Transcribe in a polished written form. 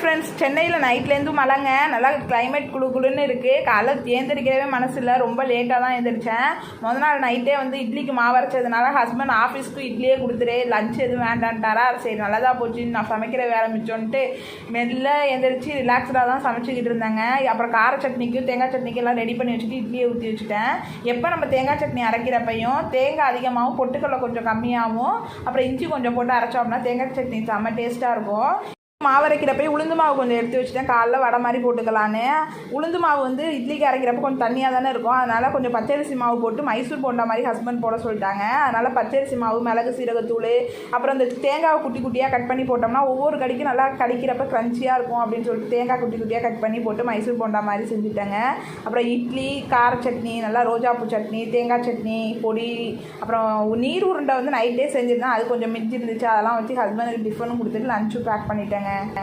Friends, சென்னையில் நைட்லேருந்து மழைங்க. நல்லா climate குளுன்னு இருக்குது. காலைல ஏந்திரிக்கவே மனசு இல்லை, ரொம்ப லேட்டாக தான் எழுந்திரிச்சேன். முதல் நாள் நைட்டே வந்து இட்லிக்கு மாவு அரைச்சதுனால ஹஸ்பண்ட் ஆஃபீஸ்க்கு இட்லியே கொடுத்துரு, லஞ்ச் எதுவும் வேண்டான்ட்டாரா. சரி நல்லதாக போச்சு, நான் சமைக்கிற வேலை மிச்சோன்ட்டு மெல்ல எழுந்திரிச்சு ரிலாக்ஸ்டாக தான் சமைச்சிக்கிட்டு இருந்தாங்க. அப்புறம் கார சட்னிக்கும் தேங்காய் சட்னிக்கும் எல்லாம் ரெடி பண்ணி வச்சுட்டு இட்லியை ஊற்றி வச்சுட்டேன். எப்போ நம்ம தேங்காய் சட்னி அரைக்கிறப்பையும் தேங்காய் அதிகமாகவும் பொட்டுக்கடலை கொஞ்சம் கம்மியாகவும் அப்புறம் இஞ்சி கொஞ்சம் போட்டு அரைச்சோம்னா தேங்காய் சட்னி செம்ம டேஸ்ட்டாக இருக்கும். மாவு அரைக்கிறப்ப உளுந்து மாவு கொஞ்சம் எடுத்து வச்சுட்டேன், காலைல வடை மாதிரி போட்டுக்கலான்னு. உளுந்து மாவு வந்து இட்லிக்கு அரைக்கிறப்ப கொஞ்சம் தண்ணியாக தானே இருக்கும், அதனால் கொஞ்சம் பச்சரிசி மாவு போட்டு மைசூர் போண்டா மாதிரி ஹஸ்பண்ட் போட சொல்லிட்டாங்க. அதனால் பச்சரிசி மாவு, மிளகு, சீரகத்தூள், அப்புறம் இந்த தேங்காவை குட்டி குட்டியாக கட் பண்ணி போட்டோம்னா ஒவ்வொரு கடிக்கும் நல்லா கடிக்கிறப்ப க்ரன்ச்சியாக இருக்கும் அப்படின்னு சொல்லிட்டு தேங்காய் குட்டி குட்டியாக கட் பண்ணி போட்டு மைசூர் போண்டா மாதிரி செஞ்சுட்டாங்க. அப்புறம் இட்லி, கார சட்னி, நல்லா ரோஜாப்பூ சட்னி, தேங்காய் சட்னி பொடி, அப்புறம் நீர் உருண்டை வந்து நைட்டே செஞ்சுருந்தேன், அது கொஞ்சம் மிஞ்சி இருந்துச்சு. அதெல்லாம் வச்சு ஹஸ்பண்டுக்கு டிஃபனும் கொடுத்துட்டு லஞ்சும் பேக் பண்ணிட்டேங்க.